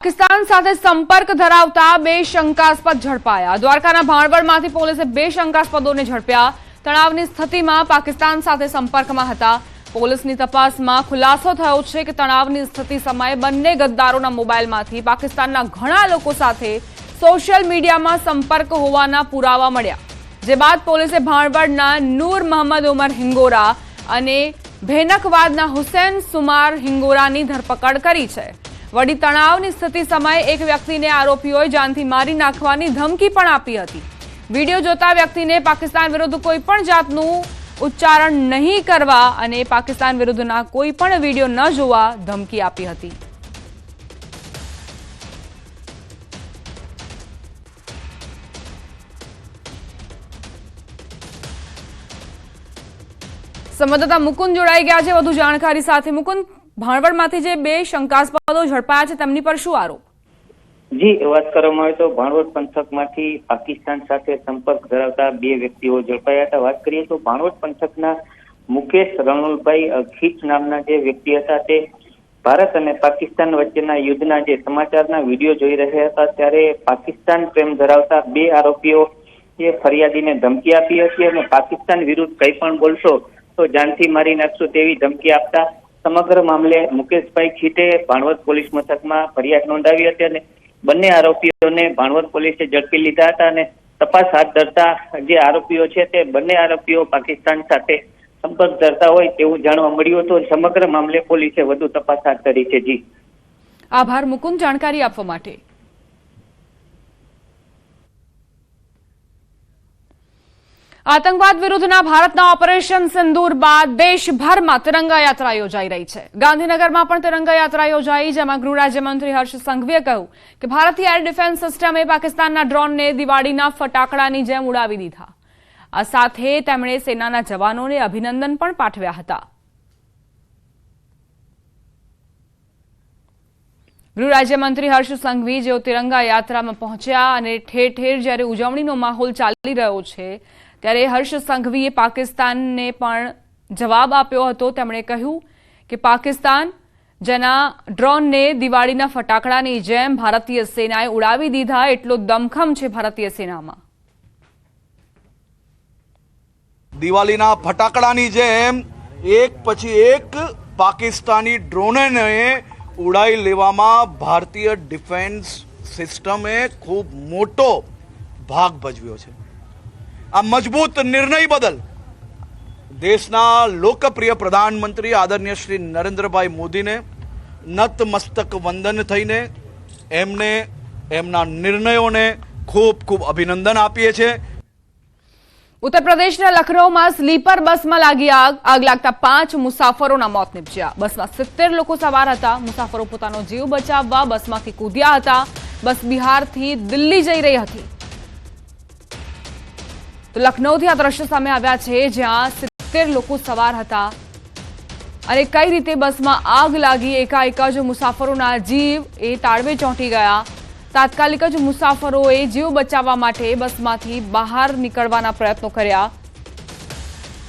પાકિસ્તાન સાથે સંપર્ક ધરાવતા બે શંકાસ્પદ ઝડપાયા। દ્વારકાના ભાણવડમાંથી પોલીસે બે શંકાસ્પદોને ઝડપ્યા। તણાવની સ્થિતિમાં પાકિસ્તાન સાથે સંપર્કમાં હતા। પોલીસની તપાસમાં ખુલાસો થયો છે કે તણાવની સ્થિતિ સમયે બંને ગદ્દારોના મોબાઈલમાંથી પાકિસ્તાનના ઘણા લોકો સાથે સોશિયલ મીડિયામાં સંપર્ક હોવાના પુરાવા મળ્યા, જે બાદ પોલીસે ભાણવડના નૂર મોહમ્મદ ઉમર હિંગોરા અને ભેનકવાદના હુસૈન સુમાર હિંગોરાની ધરપકડ કરી છે। વડી તણાવની સ્થિતિ સમયે એક વ્યક્તિને આરોપીઓએ જાનથી મારી નાખવાની ધમકી પણ આપી હતી। વિડીયો જોતા વ્યક્તિને પાકિસ્તાન વિરુદ્ધ કોઈ પણ જાતનું ઉચ્ચારણ નહીં કરવા અને પાકિસ્તાન વિરુદ્ધના કોઈ પણ વિડીયો ન જોવા ધમકી આપી હતી। સંવાદદાતા મુકુંદ જોડાઈ ગયા છે વધુ જાણકારી સાથે। મુકુંદ, ભાણવડમાંથી જે બે શંકાસ્પદો ઝડપાયા છે તેમની પર શું આરોપ? જી, વાત કરવામાં આવે તો ભાણવડ પંથકમાંથી પાકિસ્તાન સાથે સંપર્ક ધરાવતા બે વ્યક્તિઓ ઝડપાયા હતા। વાત કરીએ તો ભાણવડ પંથકના મુકેશ રણુલભાઈ ખીચ નામના જે વ્યક્તિ હતા તે ભારત અને પાકિસ્તાન વચ્ચેના યુદ્ધના જે સમાચારના વિડીયો જોઈ રહ્યા હતા, ત્યારે પાકિસ્તાન પ્રેમ ધરાવતા બે આરોપીઓ એ ફરિયાદીને ધમકી આપી હતી અને પાકિસ્તાન વિરુદ્ધ કંઈ પણ બોલશો તો જાનથી મારી નાખશો તેવી ધમકી આપતા સમગ્ર મામલે મુકેશભાઈ ખીટે ભાણવડ પોલીસ મથકમાં ફરિયાદ નોંધાવી હતી અને બંને આરોપીઓને ભાણવડ પોલીસે ઝડપી લીધા હતા અને તપાસ હાથ ધરતા જે આરોપીઓ છે તે બંને આરોપીઓ પાકિસ્તાન સાથે સંપર્ક ધરતા હોય તેવું જાણવા મળ્યું હતું। સમગ્ર મામલે પોલીસે વધુ તપાસ હાથ ધરી છે। જી, આભાર મુકુંદ જાણકારી આપવા માટે। આતંકવાદ વિરુદ્ધના ભારતના ઓપરેશન સિંદૂર બાદ દેશભરમાં તિરંગા યાત્રા યોજાઈ રહી છે। ગાંધીનગરમાં પણ તિરંગા યાત્રા યોજાઈ, જેમાં ગૃહ રાજ્યમંત્રી હર્ષ સંઘવીએ કહ્યું કે ભારતીય એર ડિફેન્સ સિસ્ટમે પાકિસ્તાનના ડ્રોનને દિવાળીના ફટાકડાની જેમ ઉડાવી દીધા। આ સાથે તેમણે સેનાના જવાનોને અભિનંદન પણ પાઠવ્યા હતા। ગૃહ રાજ્યમંત્રી હર્ષ સંઘવી જેઓ તિરંગા યાત્રામાં પહોંચ્યા અને ઠેર ઠેર જ્યારે ઉજવણીનો માહોલ ચાલી રહ્યો છે ત્યારે હર્ષ સંઘવીએ પાકિસ્તાનને પણ જવાબ આપ્યો હતો। તેમણે કહ્યું કે પાકિસ્તાન જેના ડ્રોનને દિવાળીના ફટાકડાની જેમ ભારતીય સેનાએ ઉડાવી દીધા, એટલો દમખમ છે ભારતીય સેનામાં। દિવાળીના ફટાકડાની જેમ એક પછી એક પાકિસ્તાની ડ્રોનને ઉડાવી લેવામાં ભારતીય ડિફેન્સ સિસ્ટમે ખૂબ મોટો ભાગ ભજવ્યો છે। આ મજબૂત નિર્ણય બદલ દેશના લોકપ્રિય પ્રધાનમંત્રી આદરણીય શ્રી નરેન્દ્રભાઈ મોદીને નતમસ્તક વંદન થઈને એમને એમના નિર્ણયોને ખૂબ ખૂબ અભિનંદન આપીએ છીએ। ઉત્તર પ્રદેશના લખનૌમાં સ્લીપર બસમાં લાગી આગ લાગતા 5 મુસાફરોના મોત નીપજ્યા। બસમાં 70 લોકો સવાર હતા। મુસાફરો પોતાનો જીવ બચાવવા બસમાંથી કૂદ્યા હતા। બસ બિહારથી દિલ્હી જઈ રહી હતી। તો લખનૌથી આ દ્રશ્ય સામે આવ્યા છે, જ્યાં 70 લોકો સવાર હતા અને કઈ રીતે બસમાં આગ લાગી, એકાએક જ મુસાફરોના જીવ એ તાળવે ચોંટી ગયા। તાત્કાલિક જ મુસાફરોએ જીવ બચાવવા માટે બસમાંથી બહાર નીકળવાના પ્રયત્નો કર્યા।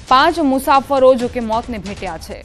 5 મુસાફરો જો કે મોતને ભેટ્યા છે।